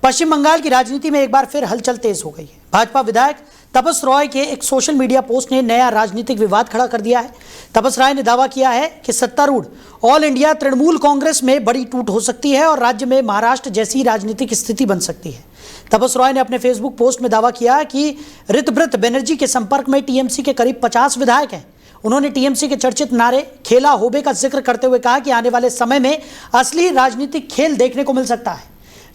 पश्चिम बंगाल की राजनीति में एक बार फिर हलचल तेज हो गई है। भाजपा विधायक तपस रॉय के एक सोशल मीडिया पोस्ट ने नया राजनीतिक विवाद खड़ा कर दिया है। तपस रॉय ने दावा किया है कि सत्तारूढ़ ऑल इंडिया तृणमूल कांग्रेस में बड़ी टूट हो सकती है और राज्य में महाराष्ट्र जैसी राजनीतिक स्थिति बन सकती है। तपस रॉय ने अपने फेसबुक पोस्ट में दावा किया कि ऋतव्रत बनर्जी के संपर्क में टीएमसी के करीब 50 विधायक हैं। उन्होंने टीएमसी के चर्चित नारे खेला होबे का जिक्र करते हुए कहा कि आने वाले समय में असली राजनीतिक खेल देखने को मिल सकता है।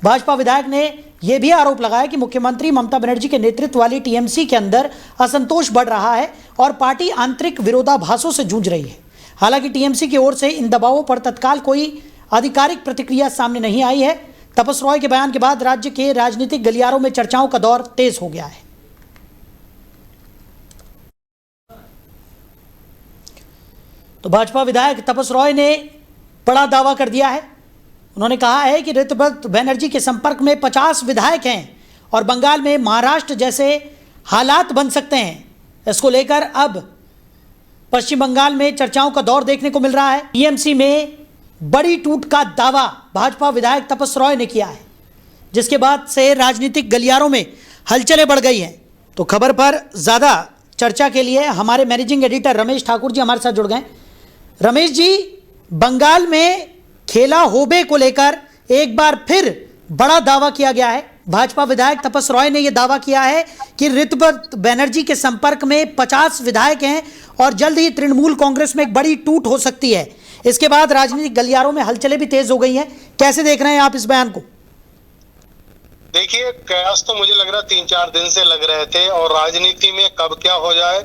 भाजपा विधायक ने यह भी आरोप लगाया कि मुख्यमंत्री ममता बनर्जी के नेतृत्व वाली टीएमसी के अंदर असंतोष बढ़ रहा है और पार्टी आंतरिक विरोधाभासों से जूझ रही है। हालांकि टीएमसी की ओर से इन दबावों पर तत्काल कोई आधिकारिक प्रतिक्रिया सामने नहीं आई है। तपस रॉय के बयान के बाद राज्य के राजनीतिक गलियारों में चर्चाओं का दौर तेज हो गया है। तो भाजपा विधायक तपस रॉय ने बड़ा दावा कर दिया है। उन्होंने कहा है कि ऋतव्रत बनर्जी के संपर्क में 50 विधायक हैं और बंगाल में महाराष्ट्र जैसे हालात बन सकते हैं। इसको लेकर अब पश्चिम बंगाल में चर्चाओं का दौर देखने को मिल रहा है। टीएमसी में बड़ी टूट का दावा भाजपा विधायक तपस रॉय ने किया है, जिसके बाद से राजनीतिक गलियारों में हलचलें बढ़ गई हैं। तो खबर पर ज़्यादा चर्चा के लिए हमारे मैनेजिंग एडिटर रमेश ठाकुर जी हमारे साथ जुड़ गए। रमेश जी, बंगाल में खेला होबे को लेकर एक बार फिर बड़ा दावा किया गया है। भाजपा विधायक तपस रॉय ने यह दावा किया है कि ऋतव्रत बनर्जी के संपर्क में 50 विधायक हैं और जल्द ही तृणमूल कांग्रेस में एक बड़ी टूट हो सकती है। इसके बाद राजनीतिक गलियारों में हलचलें भी तेज हो गई हैं। कैसे देख रहे हैं आप इस बयान को? देखिए, कयास तो मुझे लग रहा 3-4 दिन से लग रहे थे और राजनीति में कब क्या हो जाए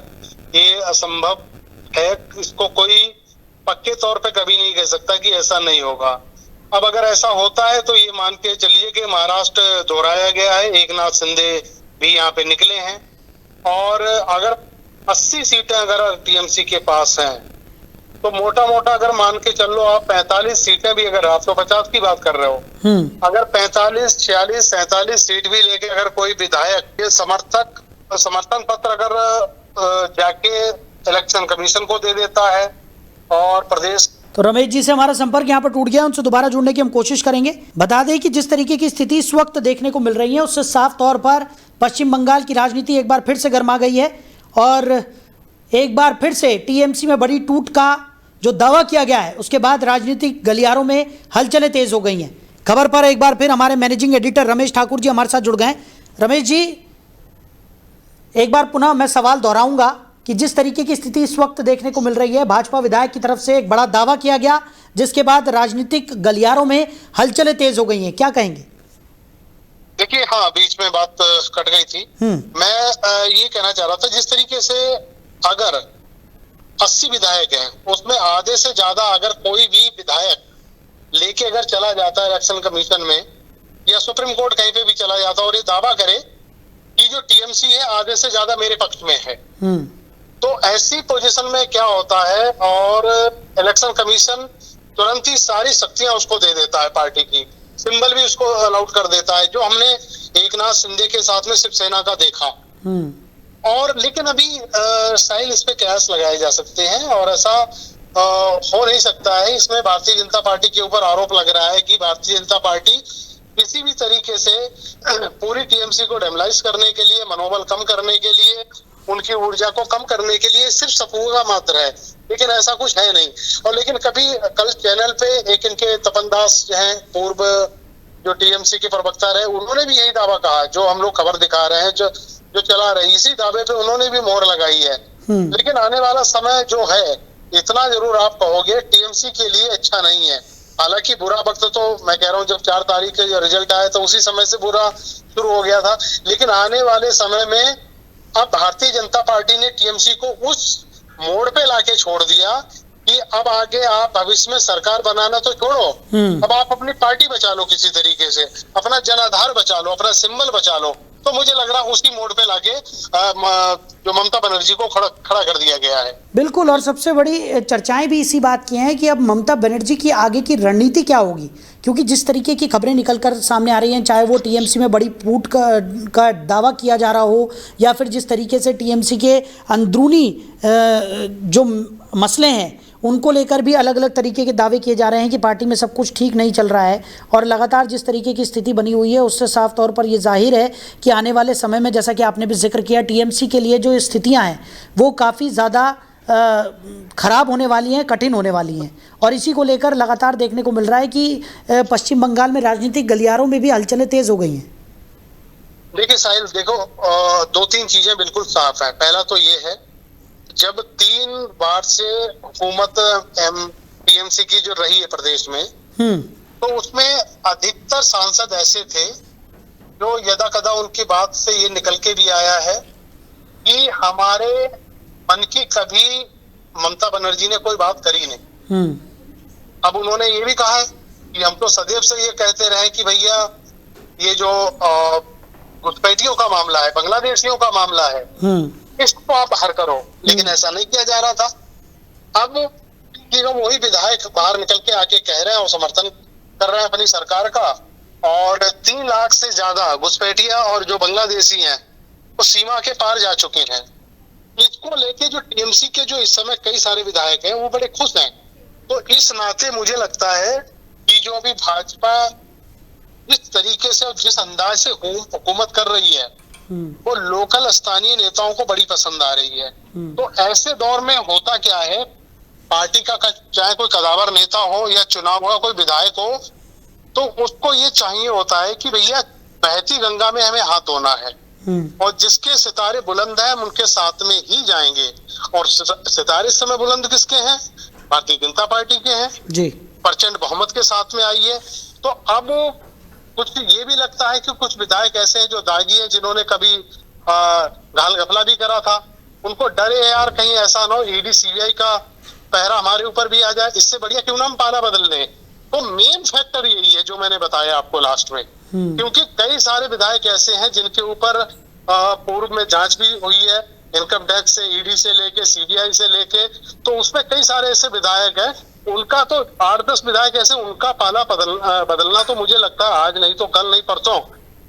ये असंभव है। इसको कोई पक्के तौर पे कभी नहीं कह सकता कि ऐसा नहीं होगा। अब अगर ऐसा होता है तो ये मान के चलिए कि महाराष्ट्र दोहराया गया है। एकनाथ शिंदे भी यहाँ पे निकले हैं और अगर 80 सीटें अगर टीएमसी के पास हैं तो मोटा मोटा अगर मान के चल लो आप 45 सीटें भी, अगर आप तो 50 की बात कर रहे हो, अगर 45, 46, 47 सीट भी लेके अगर कोई विधायक के समर्थन पत्र अगर जाके इलेक्शन कमीशन को दे देता है और प्रदेश। तो रमेश जी से हमारा संपर्क यहाँ पर टूट गया, उनसे दोबारा जुड़ने की हम कोशिश करेंगे। बता दें कि जिस तरीके की स्थिति इस वक्त देखने को मिल रही है उससे साफ तौर पर पश्चिम बंगाल की राजनीति एक बार फिर से गर्मा गई है और एक बार फिर से टीएमसी में बड़ी टूट का जो दावा किया गया है उसके बाद राजनीतिक गलियारों में हलचलें तेज हो गई हैं। खबर पर एक बार फिर हमारे मैनेजिंग एडिटर रमेश ठाकुर जी हमारे साथ जुड़ गए। रमेश जी, एक बार पुनः मैं सवाल दोहराऊंगा कि जिस तरीके की स्थिति इस वक्त देखने को मिल रही है, भाजपा विधायक की तरफ से एक बड़ा दावा किया गया जिसके बाद राजनीतिक गलियारों में हलचलें तेज हो गई हैं, क्या कहेंगे? देखिए, हाँ, बीच में बात कट गई थी। मैं ये कहना चाह रहा था, जिस तरीके से अगर 80 विधायक हैं उसमें आधे से ज्यादा अगर कोई भी विधायक लेके अगर चला जाता है इलेक्शन कमीशन में या सुप्रीम कोर्ट कहीं पे भी चला जाता है और ये दावा करे कि जो टीएमसी है आधे से ज्यादा मेरे पक्ष में है, तो ऐसी पोजीशन में क्या होता है और इलेक्शन कमीशन तुरंत ही सारी शक्तियां उसको दे देता है, पार्टी की सिंबल भी उसको अलाउड कर देता है, जो हमने एकनाथ शिंदे के साथ में शिवसेना का देखा। और लेकिन अभी साहिल इस पे कयास लगाए जा सकते हैं और ऐसा हो नहीं सकता है। इसमें भारतीय जनता पार्टी के ऊपर आरोप लग रहा है कि भारतीय जनता पार्टी किसी भी तरीके से पूरी टीएमसी को डेमोलाइज करने के लिए, मनोबल कम करने के लिए, उनकी ऊर्जा को कम करने के लिए सिर्फ सपूगा मात्र है, लेकिन ऐसा कुछ है नहीं। और लेकिन कल चैनल पे एक इनके तपन दास जो हैं, पूर्व जो टीएमसी के प्रवक्ता रहे, उन्होंने भी यही दावा कहा जो हम लोग खबर दिखा रहे हैं, जो चला रही, इसी दावे पे उन्होंने भी मोहर लगाई है। लेकिन आने वाला समय जो है, इतना जरूर आप कहोगे टीएमसी के लिए अच्छा नहीं है। हालांकि बुरा वक्त तो मैं कह रहा हूँ जब 4 तारीख के जो रिजल्ट आया तो उसी समय से बुरा शुरू हो गया था, लेकिन आने वाले समय में अब भारतीय जनता पार्टी ने टीएमसी को उस मोड़ पे लाके छोड़ दिया कि अब आगे आप भविष्य में सरकार बनाना तो छोड़ो, अब आप अपनी पार्टी बचा लो, किसी तरीके से अपना जनाधार बचा लो, अपना सिंबल बचा लो। तो मुझे लग रहा है उसी मोड़ पे लाके जो ममता बनर्जी को खड़ा कर दिया गया है। बिल्कुल, और सबसे बड़ी चर्चाएं भी इसी बात की हैं कि अब ममता बनर्जी की आगे की रणनीति क्या होगी, क्योंकि जिस तरीके की खबरें निकलकर सामने आ रही हैं, चाहे वो टीएमसी में बड़ी फूट का दावा किया जा रहा हो या फिर जिस तरीके से टीएमसी के अंदरूनी जो मसले हैं उनको लेकर भी अलग अलग तरीके के दावे किए जा रहे हैं कि पार्टी में सब कुछ ठीक नहीं चल रहा है। और लगातार जिस तरीके की स्थिति बनी हुई है उससे साफ तौर पर ये जाहिर है कि आने वाले समय में, जैसा कि आपने भी जिक्र किया, टीएमसी के लिए जो स्थितियाँ हैं वो काफ़ी ज़्यादा खराब होने वाली हैं, कठिन होने वाली हैं। और इसी को लेकर लगातार देखने को मिल रहा है कि पश्चिम बंगाल में राजनीतिक गलियारों में भी हलचलें तेज़ हो गई हैं। देखिए साहिल, देखो दो तीन चीजें बिल्कुल साफ है। पहला तो ये है, जब 3 बार से हुकूमत टीएमसी की जो रही है प्रदेश में, तो उसमें अधिकतर सांसद ऐसे थे जो यदा कदा उनकी बात से ये निकल के भी आया है कि हमारे मन की कभी ममता बनर्जी ने कोई बात करी नहीं। अब उन्होंने ये भी कहा है कि हम तो सदैव से ये कहते रहे कि भैया ये जो घुसपैठियों का मामला है, बांग्लादेशियों का मामला है, इसको आप हल करो, लेकिन ऐसा नहीं किया जा रहा था। अब कि वही विधायक बाहर निकल के आके कह रहे हैं और समर्थन कर रहे हैं अपनी सरकार का, और 3 लाख से ज्यादा घुसपैठिया और जो बांग्लादेशी हैं वो सीमा के पार जा चुके हैं। इसको लेके जो टीएमसी के जो इस समय कई सारे विधायक हैं वो बड़े खुश हैं। तो इस नाते मुझे लगता है कि जो अभी भाजपा जिस तरीके से और जिस अंदाज से हुकूमत कर रही है वो लोकल स्थानीय नेताओं को बड़ी पसंद आ रही है। तो ऐसे दौर में होता क्या है, पार्टी का चाहे कोई कदावर नेता हो या चुनाव का कोई विधायक हो, तो उसको ये चाहिए होता है कि भैया बहती गंगा में हमें हाथ धोना है और जिसके सितारे बुलंद हैं हम उनके साथ में ही जाएंगे। और सितारे इस समय बुलंद किसके हैं? भारतीय जनता पार्टी के हैं जी, प्रचंड बहुमत के साथ में आई है। तो अब कुछ ये भी लगता है कि कुछ विधायक ऐसे हैं जो दागी हैं, जिन्होंने कभी घाल घपला भी करा था, उनको डर है यार कहीं ऐसा ना हो ईडी सीबीआई का पहरा हमारे ऊपर भी आ जाए, इससे बढ़िया क्यों ना हम पाला बदल लें। तो मेन फैक्टर यही है जो मैंने बताया आपको लास्ट में, क्योंकि कई सारे विधायक ऐसे हैं जिनके ऊपर पूर्व में जांच भी हुई है, इनकम टैक्स से, ईडी से लेके, सीबीआई से लेके, तो उसमें कई सारे ऐसे विधायक हैं, उनका तो 8-10 विधायक ऐसे, उनका पाला बदलना तो मुझे लगता है आज नहीं तो कल नहीं परसों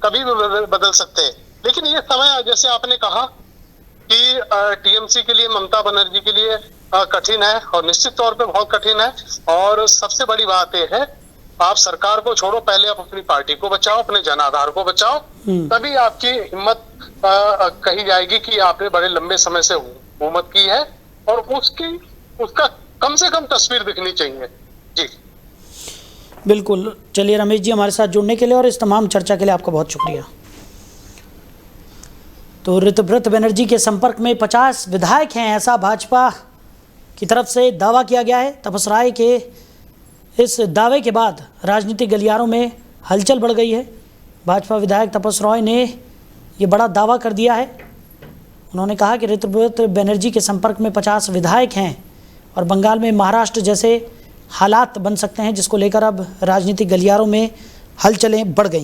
कभी भी बदल सकते हैं। लेकिन ये समय जैसे आपने कहा कि टीएमसी के लिए, ममता बनर्जी के लिए कठिन है, और निश्चित तौर पे बहुत कठिन है। और सबसे बड़ी बात यह है, आप सरकार को छोड़ो, पहले आप अपनी पार्टी को बचाओ, अपने जनाधार को बचाओ, तभी आपकी हिम्मत कही जाएगी कि आपने बड़े लंबे समय से हुकूमत की है, और उसका कम से कम तस्वीर दिखनी चाहिए। जी बिल्कुल। चलिए रमेश जी, हमारे साथ जुड़ने के लिए और इस तमाम चर्चा के लिए आपका बहुत शुक्रिया। तो ऋतुव्रत बनर्जी के संपर्क में 50 विधायक हैं, ऐसा भाजपा की तरफ से दावा किया गया है। तपस राय के इस दावे के बाद राजनीतिक गलियारों में हलचल बढ़ गई है। भाजपा विधायक तपस रॉय ने ये बड़ा दावा कर दिया है। उन्होंने कहा कि ऋतुव्रत बनर्जी के संपर्क में 50 विधायक हैं और बंगाल में महाराष्ट्र जैसे हालात बन सकते हैं, जिसको लेकर अब राजनीतिक गलियारों में हलचलें बढ़ गई।